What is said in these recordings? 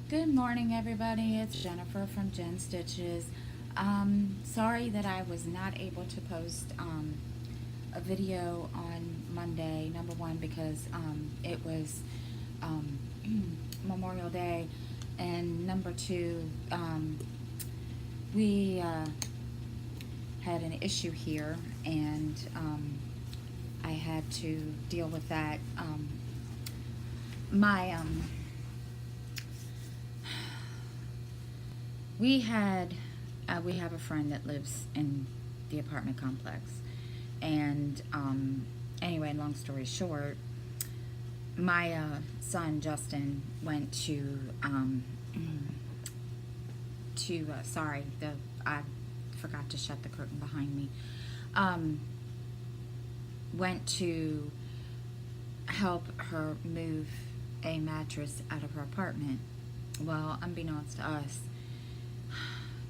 Good morning, everybody. It's Jennifer from Jen Stitches. Sorry that I was not able to post a video on Monday. Number one, because it was um, Memorial Day, and number two, we had an issue here, and I had to deal with that. My we had we have a friend that lives in the apartment complex, and anyway, long story short, my son Justin went to sorry, the I forgot to shut the curtain behind me. um, Went to help her move a mattress out of her apartment. Well, unbeknownst to us,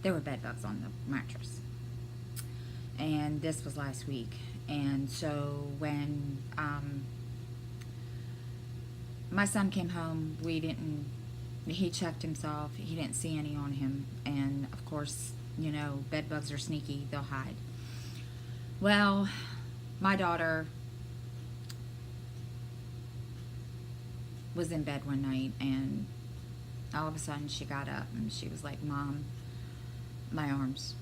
there were bed bugs on the mattress, and this was last week. And so when my son came home, he checked himself, he didn't see any on him, and of course, bed bugs are sneaky, they'll hide. Well, my daughter was in bed one night, and all of a sudden she got up and she was like, "Mom, my arms."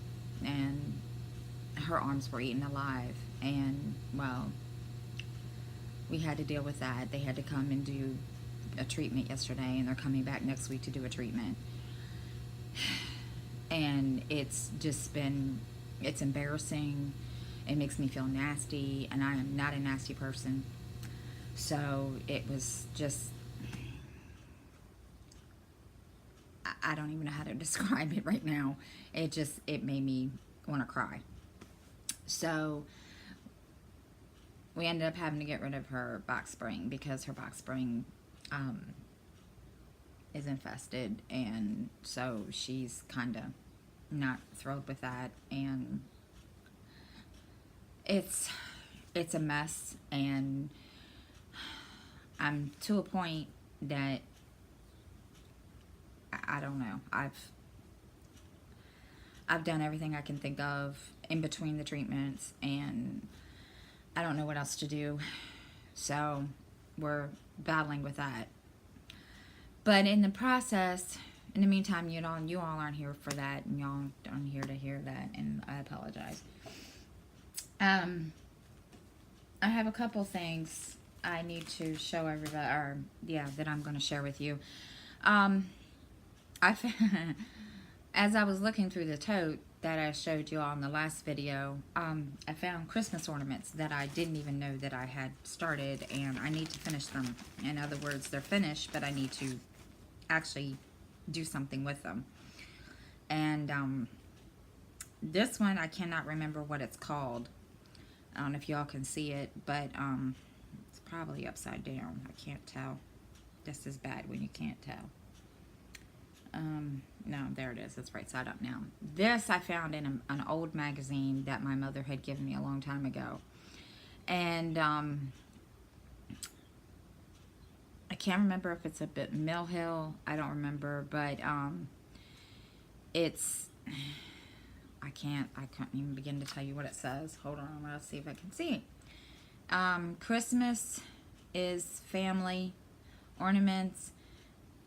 And her arms were eaten alive. And well, we had to deal with that. They had to come and do a treatment yesterday, and they're coming back next week to do a treatment. And it's embarrassing. It makes me feel nasty, and I am not a nasty person. So it was just, I don't even know how to describe it right now. It made me want to cry. So we ended up having to get rid of her box spring, because her box spring is infested, and so she's kind of not thrilled with that. And it's a mess, and I'm to a point that I don't know. I've done everything I can think of in between the treatments, and I don't know what else to do. So we're battling with that. But in the process, in the meantime, you all aren't here for that, and y'all aren't here to hear that, and I apologize. I have a couple things I need to show everybody, or yeah, that I'm going to share with you. I as I was looking through the tote that I showed you all in the last video, I found Christmas ornaments that I didn't even know that I had started, and I need to finish them. In other words, they're finished, but I need to actually do something with them. And this one, I cannot remember what it's called. I don't know if y'all can see it, but it's probably upside down. I can't tell. This is bad when you can't tell. No, there it is. It's right side up now. This I found in an old magazine that my mother had given me a long time ago. And I can't remember if it's a bit Mill Hill. I don't remember, but it's, I couldn't even begin to tell you what it says. Hold on, let's see if I can see. Christmas is family, ornaments,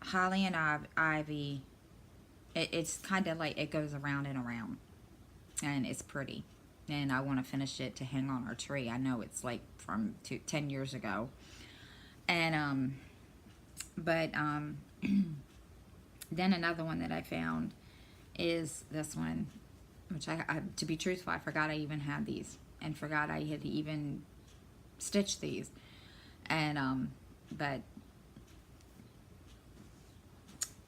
holly and ivy. It's kind of like it goes around and around, and it's pretty. And I want to finish it to hang on our tree. I know it's like from 10 years ago. And but then another one that I found is this one, which I to be truthful, I forgot I even had these, and forgot I had even stitched these. And but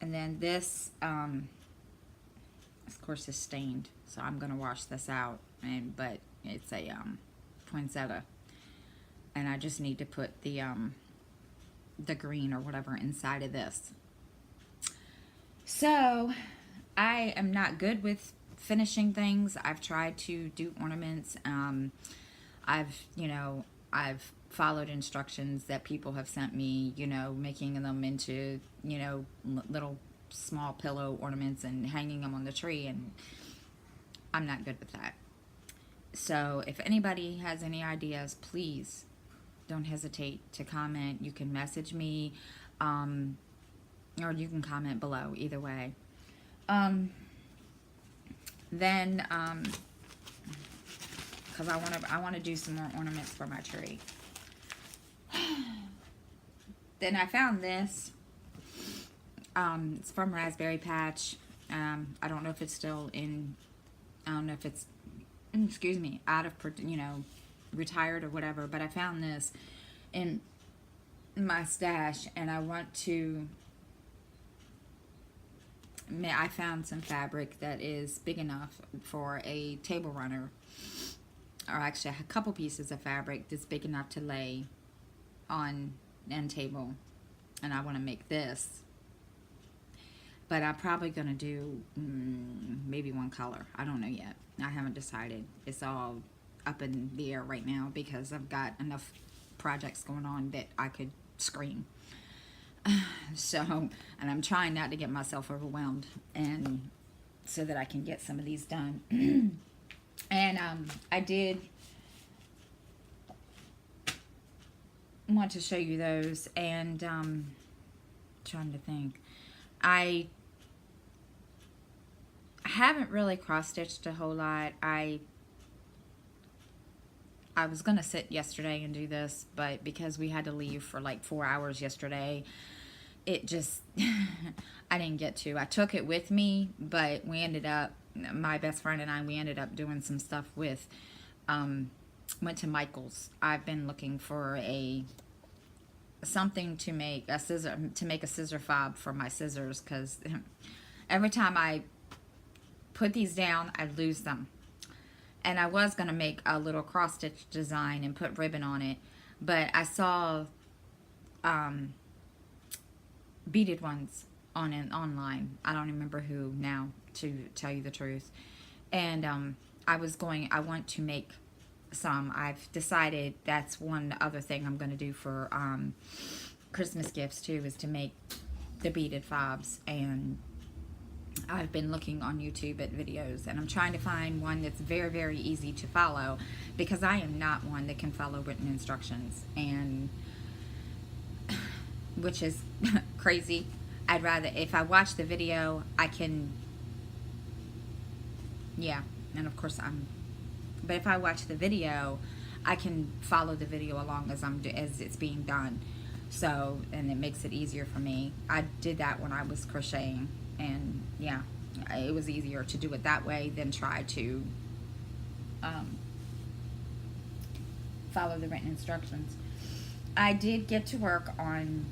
and then this of course is stained, so I'm gonna wash this out. But it's a poinsettia, and I just need to put the green or whatever inside of this. So I am not good with finishing things. I've tried to do ornaments. I've followed instructions that people have sent me, making them into, little small pillow ornaments and hanging them on the tree, and I'm not good with that. So if anybody has any ideas, please don't hesitate to comment. You can message me, or you can comment below, either way. Then because I want to do some more ornaments for my tree. Then I found this. It's from Raspberry Patch. I don't know if it's still in. I don't know if it's, excuse me, out of, you know, retired or whatever. But I found this in my stash, and I want to. I found some fabric that is big enough for a table runner, or actually a couple pieces of fabric that's big enough to lay on end table, and I want to make this. But I'm probably going to do maybe one color. I don't know yet. I haven't decided. It's all up in the air right now because I've got enough projects going on that I could scream. So, and I'm trying not to get myself overwhelmed, and so that I can get some of these done. And I did want to show you those, and trying to think. I haven't really cross-stitched a whole lot. I was gonna sit yesterday and do this, but because we had to leave for like 4 hours yesterday, it just I didn't get to. I took it with me, but we ended up, my best friend and I, we ended up doing some stuff with went to Michael's. I've been looking for something to make a scissor fob for my scissors, because every time I put these down, I lose them. And I was going to make a little cross-stitch design and put ribbon on it, but I saw beaded ones online. I don't remember who now, to tell you the truth. And I want to make some. I've decided that's one other thing I'm going to do for Christmas gifts too, is to make the beaded fobs. And I've been looking on YouTube at videos, and I'm trying to find one that's very, very easy to follow, because I am not one that can follow written instructions, and which is crazy. I'd rather, if I watch the video, I can, yeah, and of course but if I watch the video, I can follow the video along as it's being done. So, and it makes it easier for me. I did that when I was crocheting, and yeah, it was easier to do it that way than try to follow the written instructions. I did get to work on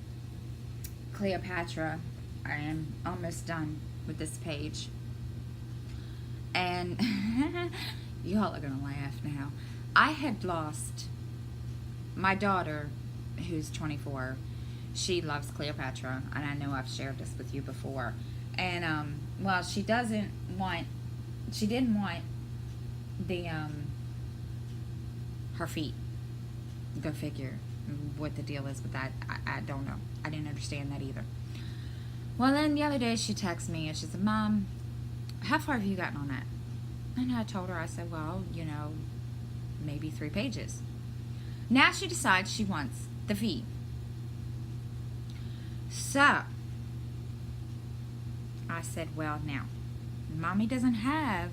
Cleopatra. I am almost done with this page, and y'all are gonna laugh now. I had lost my daughter, who's 24. She loves Cleopatra, and I know I've shared this with you before. And well, she didn't want the her feet. Go figure what the deal is with that. I don't know. I didn't understand that either. Well, then the other day she texted me and she said, "Mom, how far have you gotten on that?" And I told her, I said, "Well, you know, maybe 3 pages." Now she decides she wants the feet. So I said, "Well, now, Mommy doesn't have,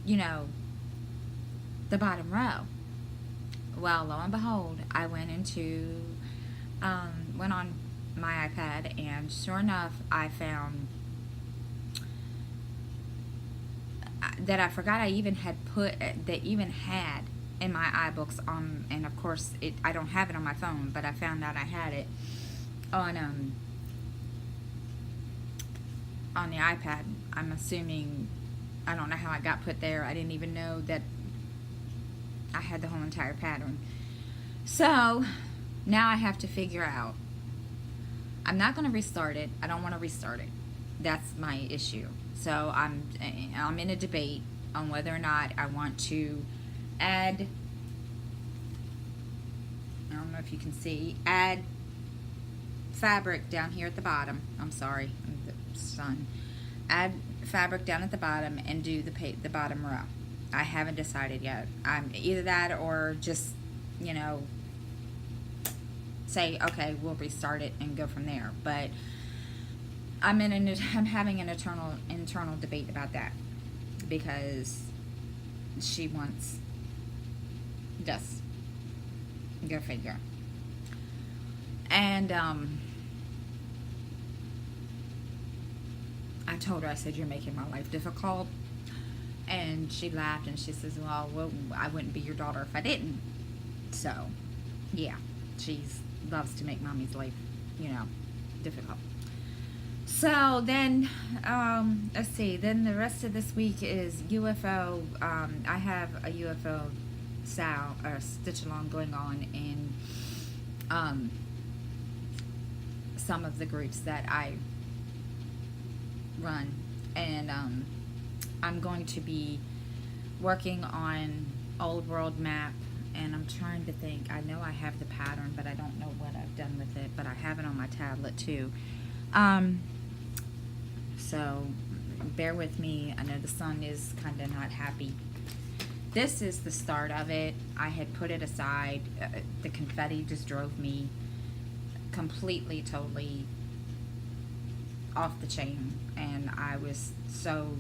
you know, the bottom row." Well, lo and behold, I went on my iPad, and sure enough, I found that I forgot I even had had in my iBooks, and of course I don't have it on my phone, but I found out I had it on the iPad. I'm assuming, I don't know how it got put there. I didn't even know that I had the whole entire pattern. So now I have to figure out. I'm not going to restart it. I don't want to restart it. That's my issue. So I'm in a debate on whether or not I want to add, I don't know if you can see, add fabric down here at the bottom. I'm sorry, the sun. Add fabric down at the bottom and do the bottom row. I haven't decided yet. I'm either that or just, you know, say, okay, we'll restart it and go from there. But I'm having an internal debate about that, because she wants this. Go figure. And I told her, I said, you're making my life difficult. And she laughed and she says, well, I wouldn't be your daughter if I didn't. So, yeah, she loves to make mommy's life, you know, difficult. So then, let's see, then the rest of this week is UFO. I have a UFO stitch along going on in some of the groups that I run. And I'm going to be working on Old World Map, and I'm trying to think. I know I have the pattern, but I don't know what I've done with it, but I have it on my tablet too. So bear with me. I know the sun is kind of not happy. This is the start of it. I had put it aside. The confetti just drove me completely, totally off the chain, and I was so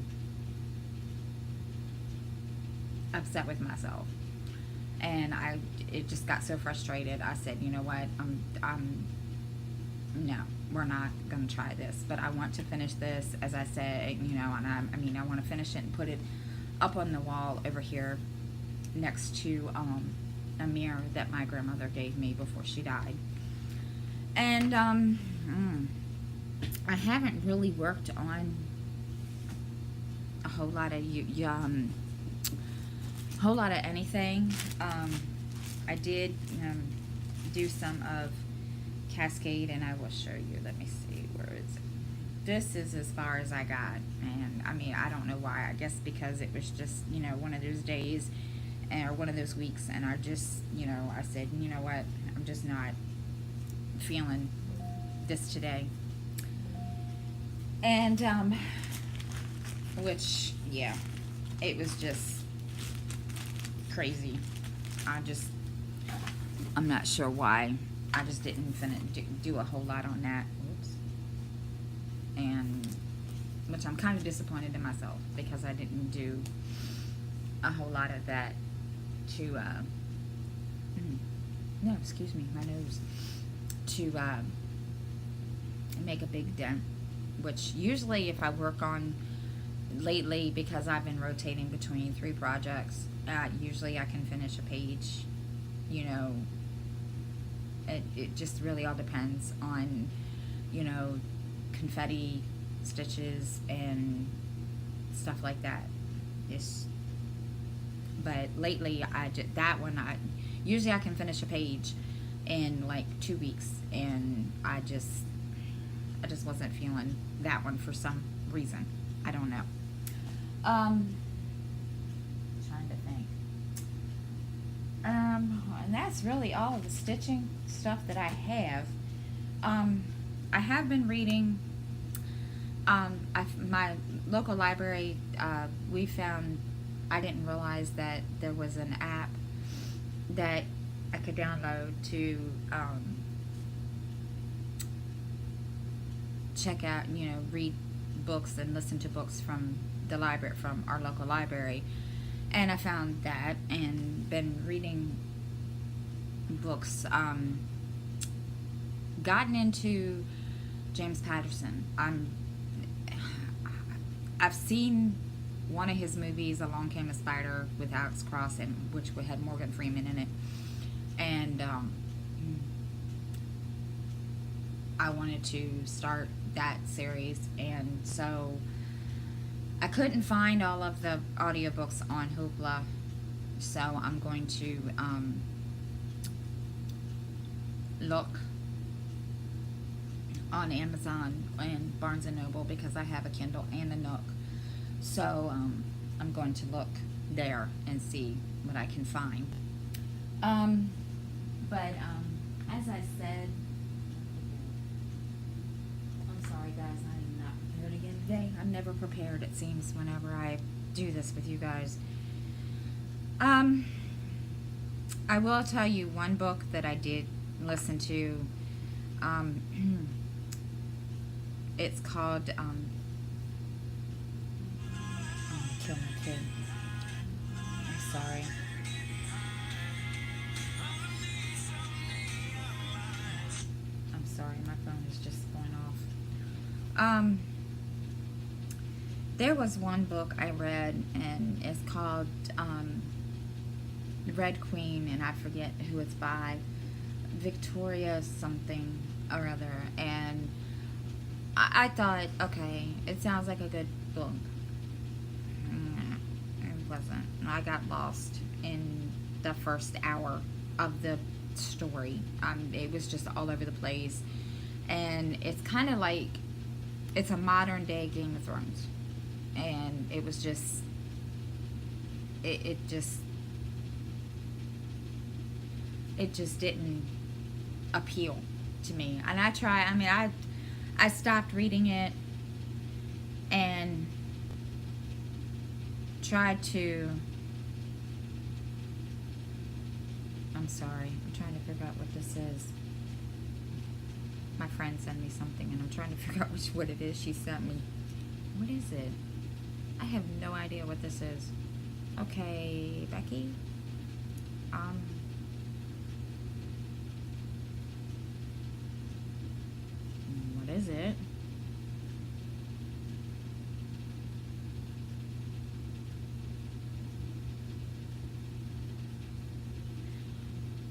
upset with myself, and it just got so frustrated. I said, you know what, no, we're not gonna try this. But I want to finish this, as I said, you know, and I want to finish it and put it up on the wall over here next to a mirror that my grandmother gave me before she died. And I haven't really worked on a whole lot of anything. I did do some of Cascade, and I will show you. Let me see, where is it? This is as far as I got, and I mean, I don't know why. I guess because it was just, you know, one of those days or one of those weeks, and I just, you know, I said, you know what, I'm just not feeling this today. And which, yeah, it was just crazy. I'm not sure why. I just didn't do a whole lot on that. Oops. And which I'm kind of disappointed in myself, because I didn't do a whole lot of that to no, excuse me, my nose, to make a big dent. Which usually, if I work on lately, because I've been rotating between 3 projects, usually I can finish a page, you know. It just really all depends on, you know, confetti stitches and stuff like that. But lately, usually I can finish a page in like 2 weeks, and I just wasn't feeling that one for some reason. I don't know. Trying to think. And that's really all of the stitching stuff that I have. I have been reading. My local library, we found. I didn't realize that there was an app that I could download to check out, you know, read books and listen to books from the library, from our local library. And I found that and been reading books. Gotten into James Patterson. I've seen one of his movies, Along Came a Spider, with Alex Cross, and which had Morgan Freeman in it. And I wanted to start that series, and so I couldn't find all of the audiobooks on Hoopla, so I'm going to look on Amazon and Barnes & Noble, because I have a Kindle and a Nook. So I'm going to look there and see what I can find. But as I said, I'm never prepared, it seems, whenever I do this with you guys. I will tell you one book that I did listen to. Um, it's called, oh, kill my kid. I'm sorry. I'm sorry, my phone is just going off. There was one book I read, and it's called Red Queen, and I forget who it's by. Victoria something or other. And I thought, okay, it sounds like a good book. It wasn't. I got lost in the first hour of the story. It was just all over the place. And it's kind of like, it's a modern day Game of Thrones. And it was just, it just didn't appeal to me. And I stopped reading it and tried to, I'm sorry, I'm trying to figure out what this is. My friend sent me something and I'm trying to figure out what it is she sent me. What is it? I have no idea what this is. Okay, Becky. What is it?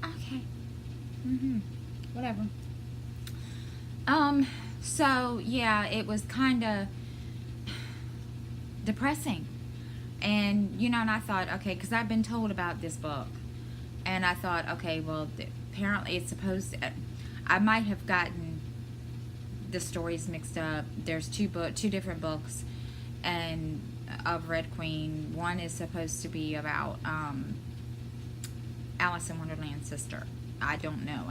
Okay. Whatever. So yeah, it was kind of depressing. And, and I thought, okay, because I've been told about this book. And I thought, okay, well, apparently it's supposed to, I might have gotten the stories mixed up. There's two different books and of Red Queen. One is supposed to be about Alice in Wonderland's sister. I don't know.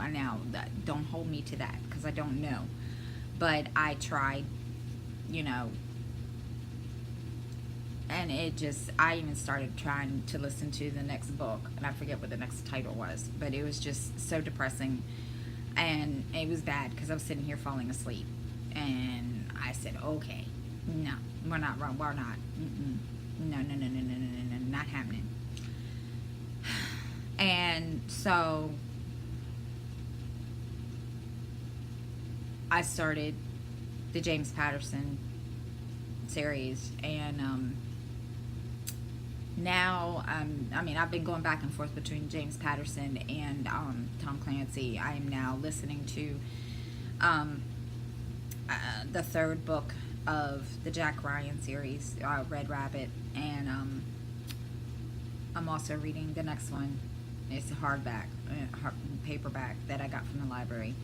Don't hold me to that because I don't know. But I tried, and I even started trying to listen to the next book, and I forget what the next title was, but it was just so depressing, and it was bad because I was sitting here falling asleep, and I said, okay, no, we're not, no, not happening. And so I started the James Patterson series, and now I've been going back and forth between James Patterson and Tom Clancy. I am now listening to the third book of the Jack Ryan series, Red Rabbit, and I'm also reading the next one. It's a paperback that I got from the library.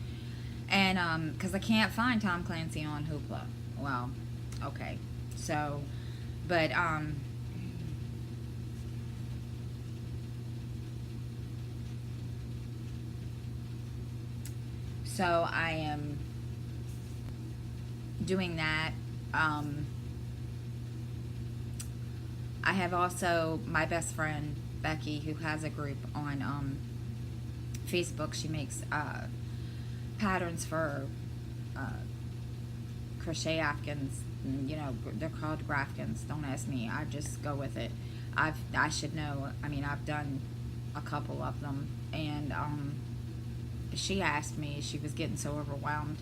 And because I can't find Tom Clancy on Hoopla. Well, okay. So, but so I am doing that. I have also my best friend Becky, who has a group on Facebook. She makes patterns for crochet afghans. They're called grafkins. Don't ask me. I just go with it. I should know. I've done a couple of them, and she asked me. She was getting so overwhelmed,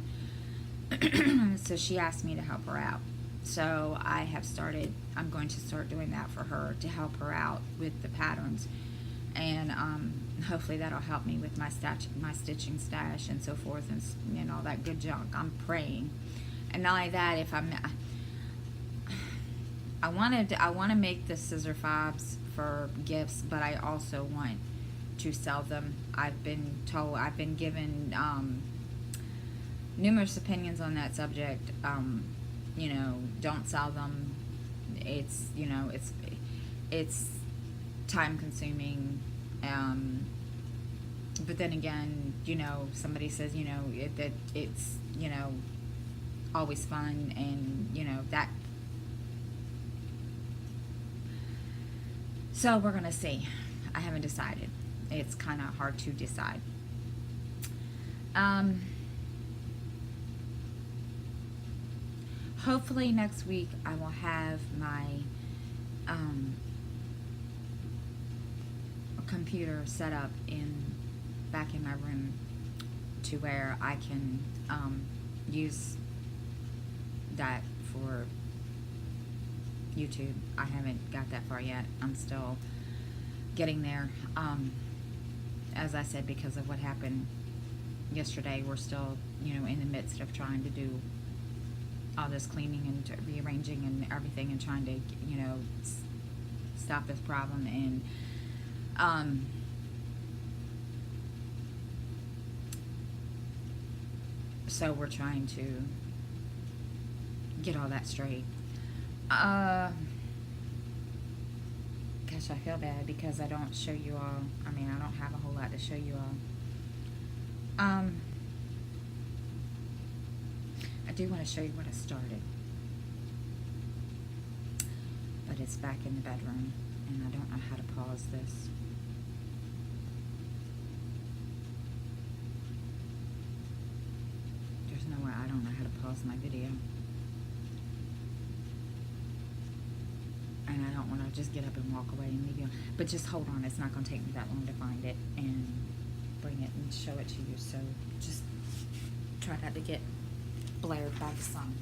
so she asked me to help her out. So I'm going to start doing that for her to help her out with the patterns, and hopefully that'll help me with my stitching stash and so forth, and all that good junk. I'm praying. And not only that, I want to make the scissor fobs for gifts, but I also want to sell them. I've been given numerous opinions on that subject. Don't sell them. It's time consuming. But then again, somebody says, that it's, always fun, and, that So we're gonna see. I haven't decided. It's kind of hard to decide. Hopefully next week I will have my computer set up back in my room to where I can use that for YouTube. I haven't got that far yet. I'm still getting there. As I said, because of what happened yesterday, we're still, in the midst of trying to do all this cleaning and rearranging and everything, and trying to, stop this problem. And so we're trying to get all that straight. Gosh, I feel bad because I don't show you all. I mean, I don't have a whole lot to show you all. I do want to show you what I started, but it's back in the bedroom, and I don't know how to pause this. There's no way. I don't know how to pause my video. And I don't want to just get up and walk away and leave you. But just hold on. It's not going to take me that long to find it and bring it and show it to you. So just try not to get blared by the sun.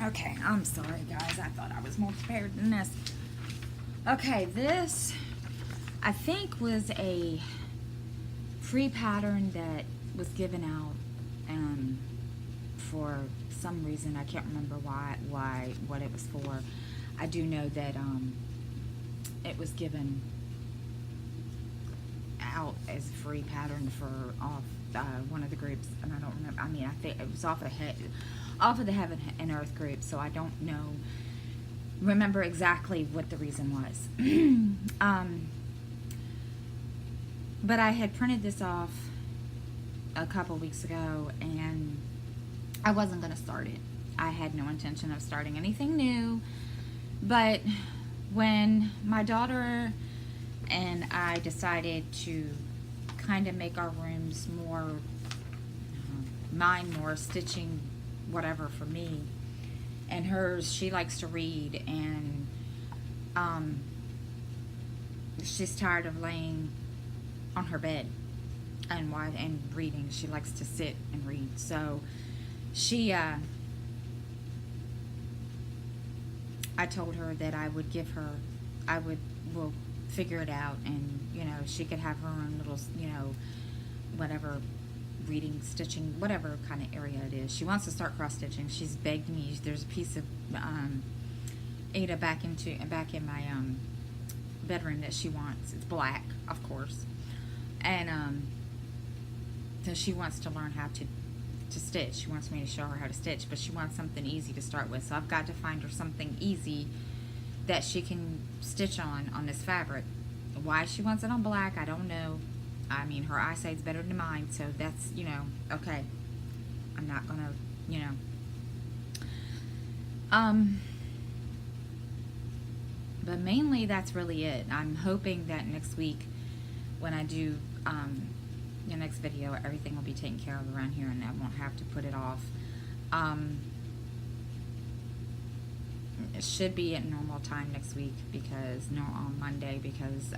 Okay, I'm sorry guys, I thought I was more prepared than this. Okay, this I think was a free pattern that was given out for some reason. I can't remember what it was for. I do know that it was given out as a free pattern for one of the groups, and I don't remember. I mean, I think it was off of the Heaven and Earth group, so I don't remember exactly what the reason was. But I had printed this off a couple weeks ago, and I wasn't going to start it. I had no intention of starting anything new, but when my daughter and I decided to kind of make our rooms more, mine more stitching, whatever for me, and hers, she likes to read, and she's tired of laying on her bed and reading. She likes to sit and read. So she I told her that I would give her, we'll figure it out, and she could have her own little, whatever, reading, stitching, whatever kind of area it is. She wants to start cross stitching. She's begged me. There's a piece of Ada back in my bedroom that she wants. It's black, of course, and so she wants to learn how to stitch. She wants me to show her how to stitch, but she wants something easy to start with. So I've got to find her something easy that she can stitch on this fabric. Why she wants it on black, I don't know. I mean, her eyesight's better than mine, so that's, okay. I'm not gonna, but mainly that's really it. I'm hoping that next week when I do the next video, everything will be taken care of around here, and I won't have to put it off. It should be at normal time next week, because on Monday, because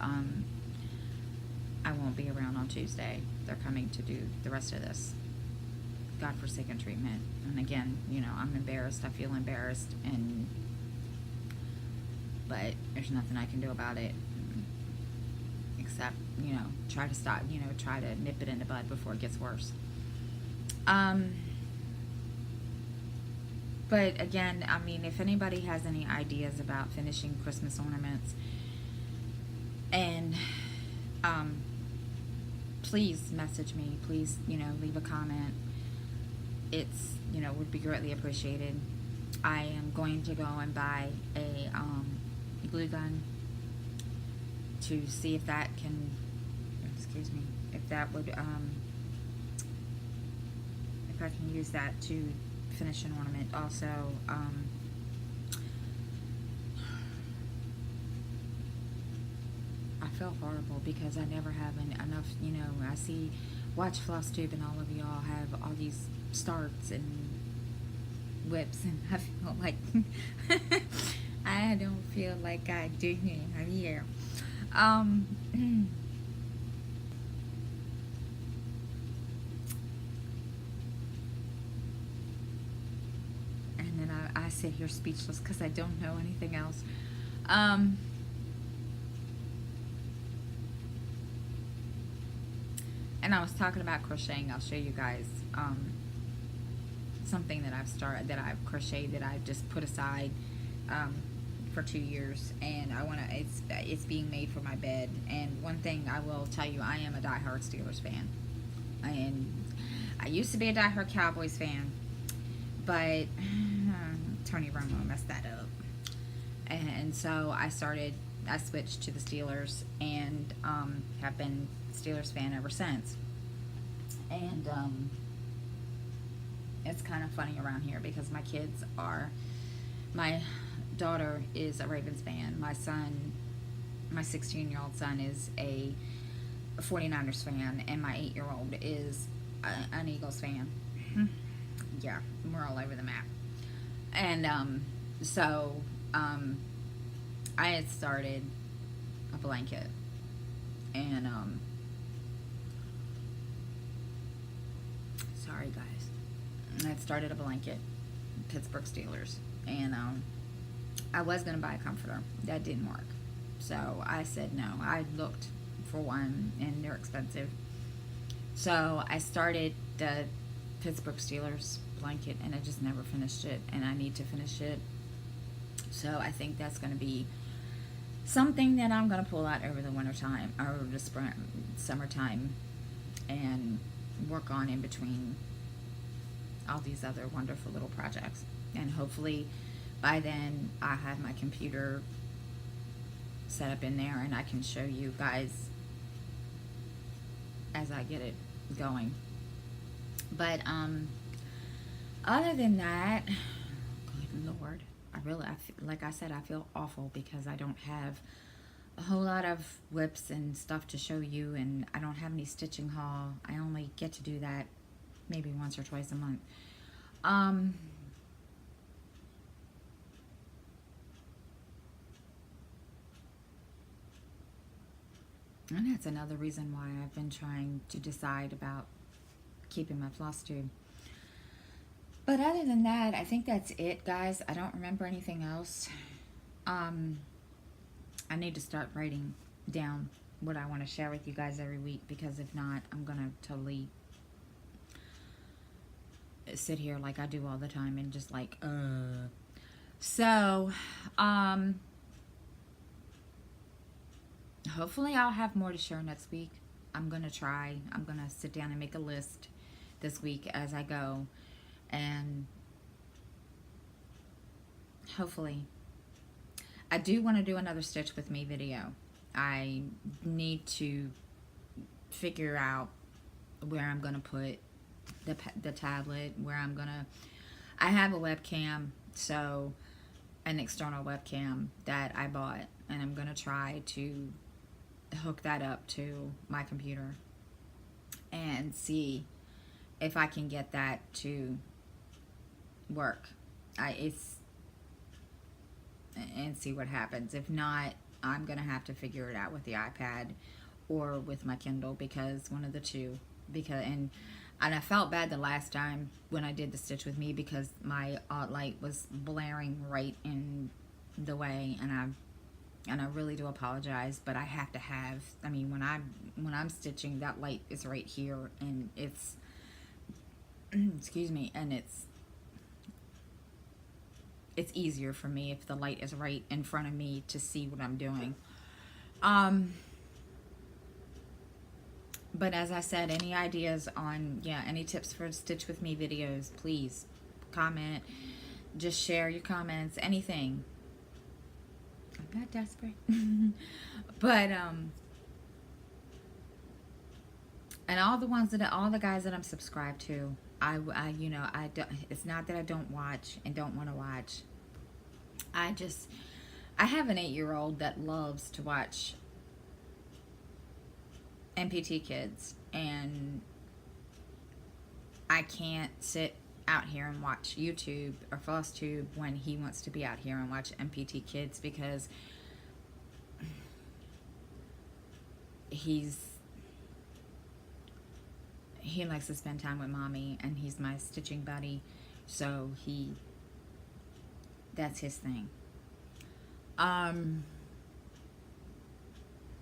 I won't be around on Tuesday. They're coming to do the rest of this godforsaken treatment. And again, I'm embarrassed. I feel embarrassed, but there's nothing I can do about it except, try to stop, try to nip it in the bud before it gets worse. But again, I mean, if anybody has any ideas about finishing Christmas ornaments and Um, please message me. Please, leave a comment. It's, would be greatly appreciated. I am going to go and buy a glue gun to see if that can, excuse me, if that would, if I can use that to finish an ornament. Also, I feel horrible because I never have enough, watch Flosstube and all of y'all have all these starts and whips, and I feel like I don't feel like I do here. And then I sit here speechless because I don't know anything else. And I was talking about crocheting. I'll show you guys something that I've crocheted, that I've just put aside for 2 years, and it's being made for my bed. And one thing I will tell you, I am a diehard Steelers fan, and I used to be a diehard Cowboys fan, but Tony Romo messed that up, and so I switched to the Steelers, and have been Steelers fan ever since. And it's kind of funny around here because my daughter is a Ravens fan. My 16-year-old son is a 49ers fan, and my 8-year-old is an Eagles fan. Yeah, we're all over the map. And so I had started a blanket, and sorry guys, I had started a blanket, Pittsburgh Steelers, and I was going to buy a comforter. That didn't work, so I said no. I looked for one, and they're expensive, so I started the Pittsburgh Steelers blanket, and I just never finished it, and I need to finish it. So I think that's going to be something that I'm going to pull out over the winter time, or the summertime, and work on in between all these other wonderful little projects. And hopefully by then I have my computer set up in there, and I can show you guys as I get it going. But other than that, good Lord, like I said, I feel awful because I don't have a whole lot of whips and stuff to show you, and I don't have any stitching haul. I only get to do that maybe once or twice a month. And that's another reason why I've been trying to decide about keeping my floss tube. But other than that, I think that's it, guys. I don't remember anything else. I need to start writing down what I want to share with you guys every week, because if not, I'm gonna totally sit here like I do all the time and just like so hopefully I'll have more to share next week. I'm gonna sit down and make a list this week as I go, and hopefully I do want to do another Stitch With Me video. I need to figure out where I'm going to put the tablet, I have a webcam, so an external webcam that I bought, and I'm going to try to hook that up to my computer and see if I can get that to work. And see what happens. If not, I'm gonna have to figure it out with the iPad or with my Kindle, because one of the two. And I felt bad the last time when I did the Stitch With Me, because my light was blaring right in the way, and I really do apologize, but I have to have, I mean, when I'm stitching, that light is right here, and it's excuse me, and it's easier for me if the light is right in front of me to see what I'm doing. But as I said, any ideas on, yeah, any tips for Stitch With Me videos, please comment. Just share your comments, anything. I'm not desperate. But, and all the ones that, all the guys that I'm subscribed to, you know, I don't, it's not that I don't watch and don't want to watch. I have an 8-year-old that loves to watch MPT kids, and I can't sit out here and watch YouTube or Flosstube when he wants to be out here and watch MPT kids, because he likes to spend time with mommy, and he's my stitching buddy, so that's his thing.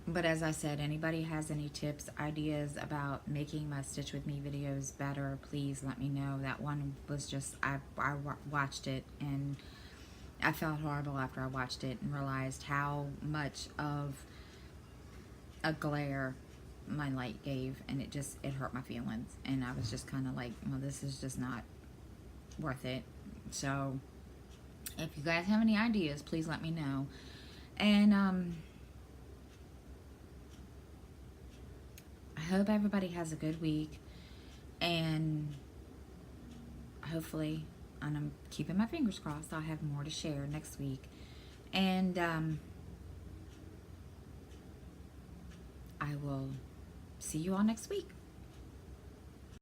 But as I said, anybody has any tips, ideas about making my Stitch With Me videos better, please let me know. That one was just, I watched it and I felt horrible after I watched it and realized how much of a glare my light gave, and it hurt my feelings, and I was just kind of like, well, this is just not worth it. So if you guys have any ideas, please let me know. And I hope everybody has a good week, and hopefully, and I'm keeping my fingers crossed, I'll have more to share next week. And I will see you all next week.